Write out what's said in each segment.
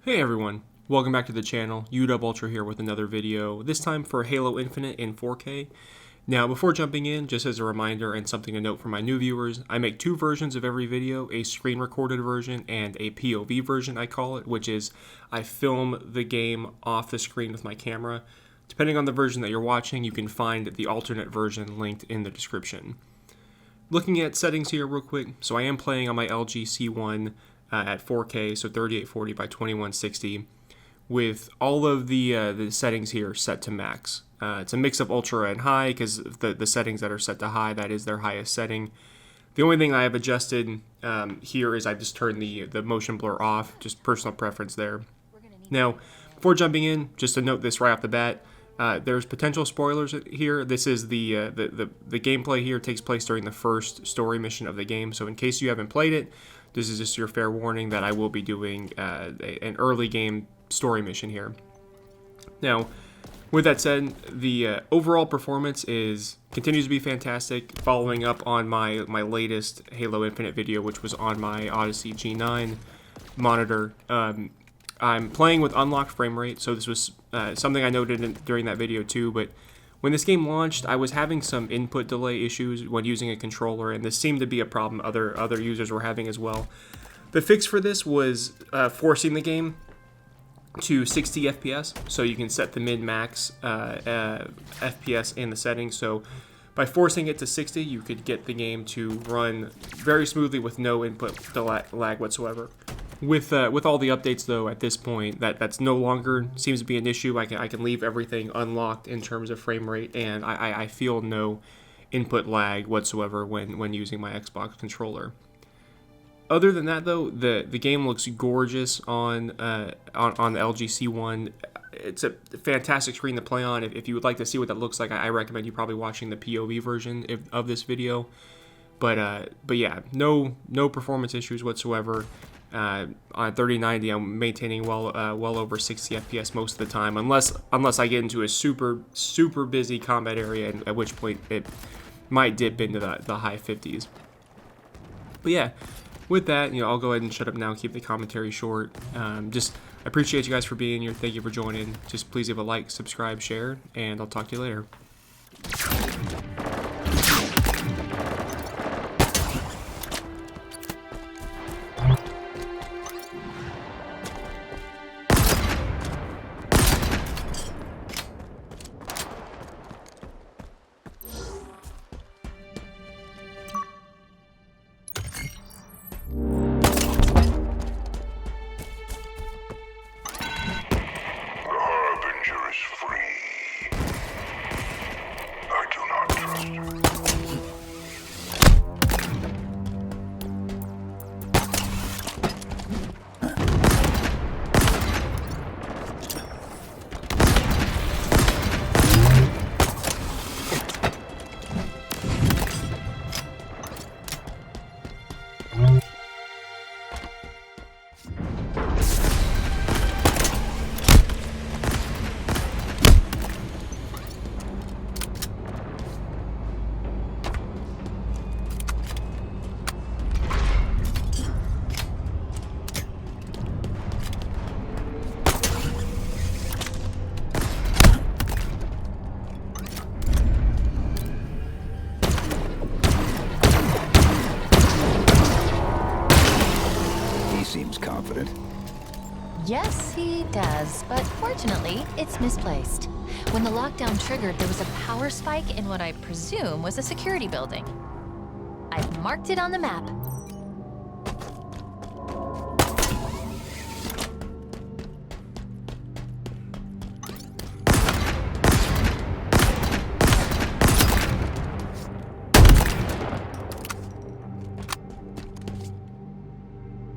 Hey everyone, welcome back to the channel. Udub Ultra here with another video, this time for Halo Infinite in 4K. Now before jumping in, just as a reminder and something to note for my new viewers, I make two versions of every video, a screen recorded version and a POV version I call it, which is I film the game off the screen with my camera. Depending on the version that you're watching, you can find the alternate version linked in the description. Looking at settings here real quick, so I am playing on my LG C1 at 4K, so 3840 by 2160, with all of the settings here set to max. It's a mix of ultra and high because the settings that are set to high, that is their highest setting. The only thing I have adjusted here is I've just turned the motion blur off, just personal preference there. Now, before jumping in, just to note this right off the bat, there's potential spoilers here. This is the gameplay here takes place during the first story mission of the game, so in case you haven't played it, this is just your fair warning that I will be doing an early game story mission here. Now, with that said, the overall performance continues to be fantastic. Following up on my latest Halo Infinite video, which was on my Odyssey G9 monitor, I'm playing with unlocked frame rate, so this was something I noted during that video too, but when this game launched, I was having some input delay issues when using a controller, and this seemed to be a problem other users were having as well. The fix for this was forcing the game to 60 FPS, so you can set the min-max FPS in the settings. So by forcing it to 60, you could get the game to run very smoothly with no input lag whatsoever. With all the updates though, at this point, that's no longer seems to be an issue. I can leave everything unlocked in terms of frame rate, and I feel no input lag whatsoever when using my Xbox controller. Other than that though, the game looks gorgeous on the LG C1. It's a fantastic screen to play on. If you would like to see what that looks like, I recommend you probably watching the POV version of this video. But yeah, no performance issues whatsoever. On 3090, I'm maintaining well over 60 FPS most of the time, unless I get into a super busy combat area, at which point it might dip into the high 50s. But yeah, with that, I'll go ahead and shut up now and keep the commentary short. Just appreciate you guys for being here. Thank you for joining. Just please leave a like, subscribe, share, and I'll talk to you later. Seems confident. Yes, he does, but fortunately, it's misplaced. When the lockdown triggered, there was a power spike in what I presume was a security building. I've marked it on the map.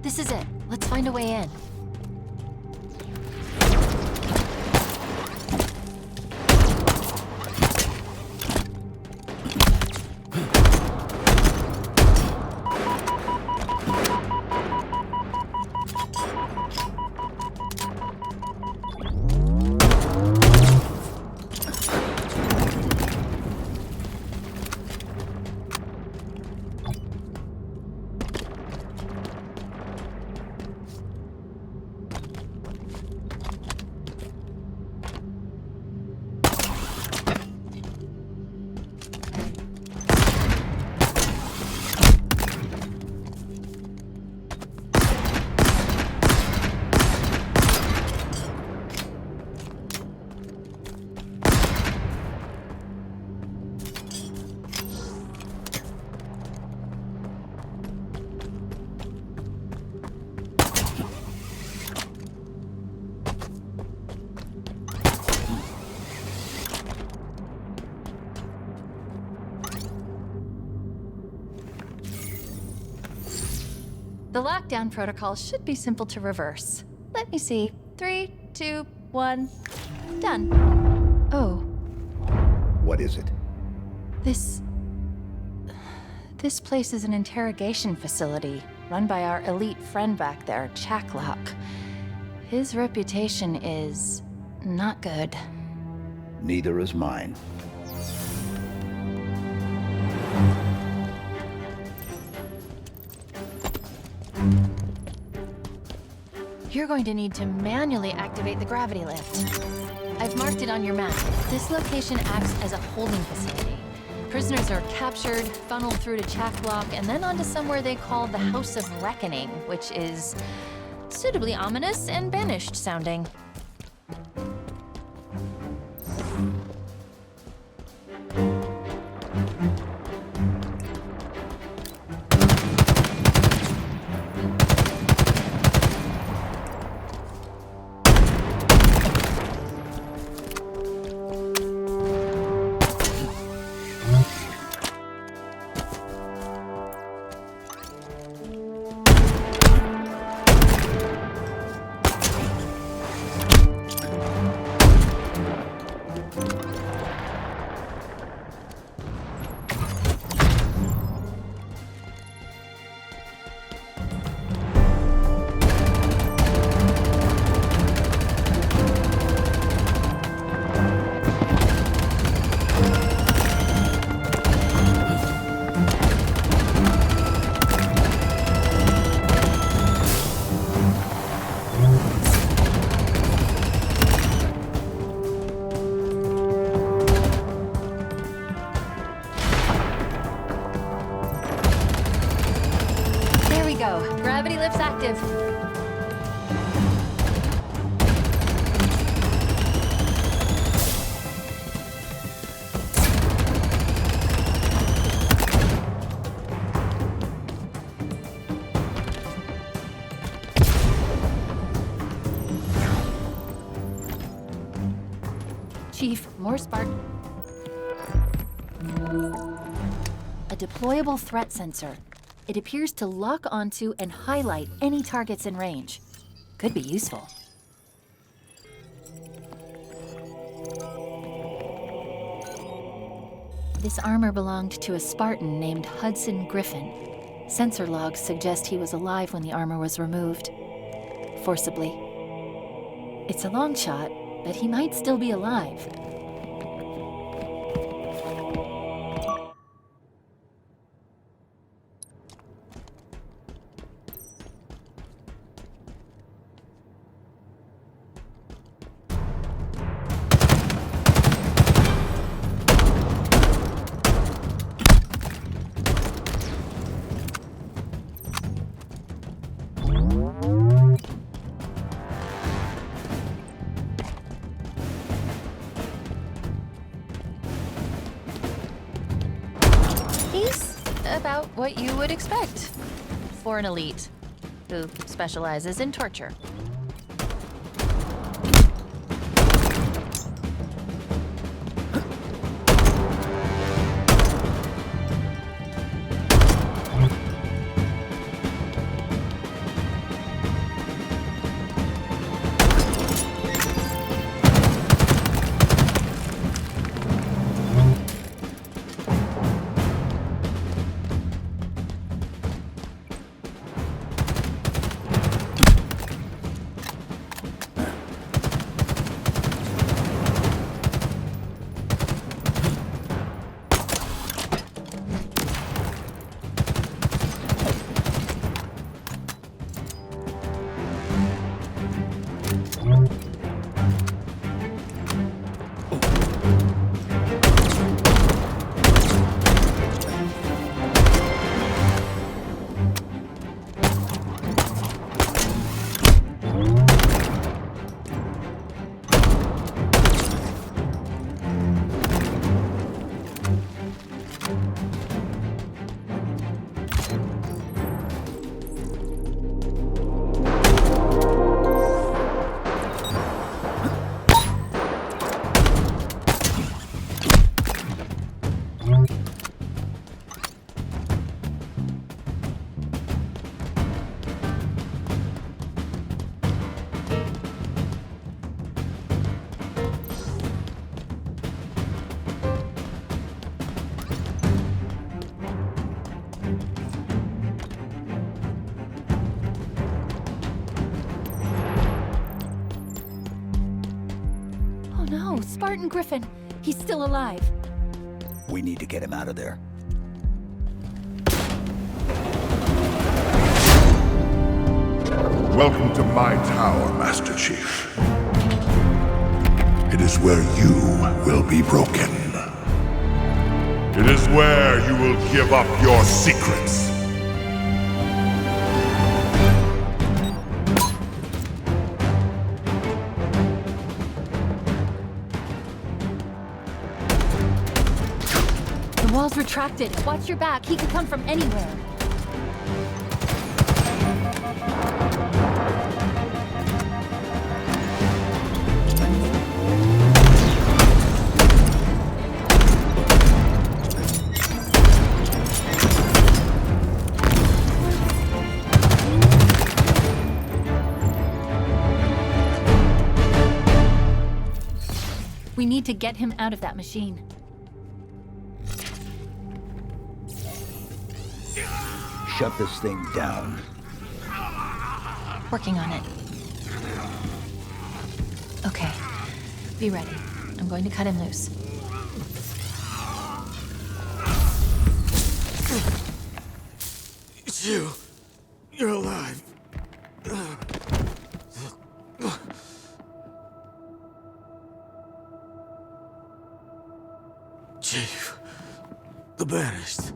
This is it. Let's find a way in. The lockdown protocol should be simple to reverse. Let me see. 3, 2, 1. Done. Oh, What is it? this place is an interrogation facility run by our elite friend back there, Chaklock. His reputation is not good. Neither is mine. You're going to need to manually activate the gravity lift. I've marked it on your map. This location acts as a holding facility. Prisoners are captured, funneled through to Chaklock, and then onto somewhere they call the House of Reckoning, which is suitably ominous and banished sounding. Gravity lift's active. Chief, more Spark. A deployable threat sensor. It appears to lock onto and highlight any targets in range. Could be useful. This armor belonged to a Spartan named Hudson Griffin. Sensor logs suggest he was alive when the armor was removed. Forcibly. It's a long shot, but he might still be alive. He's about what you would expect for an elite who specializes in torture. Spartan Griffin. He's still alive. We need to get him out of there. Welcome to my tower, Master Chief. It is where you will be broken. It is where you will give up your secrets. The wall's retracted. Watch your back. He could come from anywhere. We need to get him out of that machine. Shut this thing down. Working on it. Okay. Be ready. I'm going to cut him loose. It's you. You're alive. Chief, the Banished.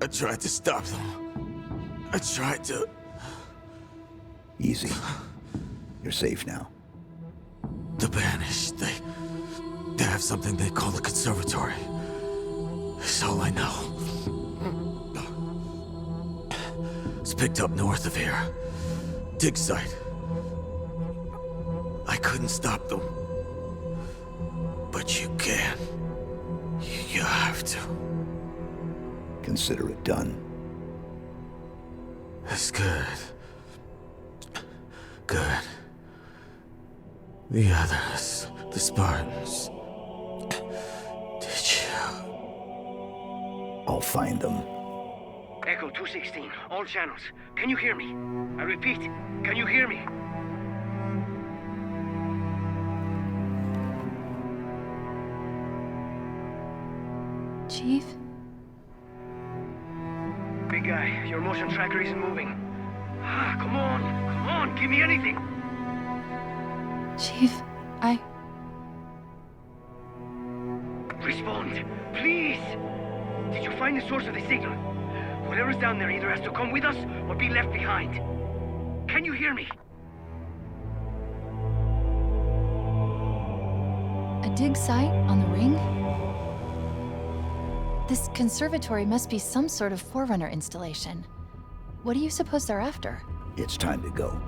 I tried to stop them. I tried to... Easy. You're safe now. The Banished, they have something they call the Conservatory. It's all I know. It's picked up north of here. Dig site. I couldn't stop them. But you can. You have to. Consider it done. That's good. Good. The others, the Spartans. Did you? I'll find them. Echo 216, all channels. Can you hear me? I repeat, can you hear me? Chief? Big guy, your motion tracker isn't moving. Ah, come on, give me anything. Chief, Respond, please. Did you find the source of the signal? Whatever's down there either has to come with us or be left behind. Can you hear me? A dig site on the ring? This conservatory must be some sort of Forerunner installation. What do you suppose they're after? It's time to go.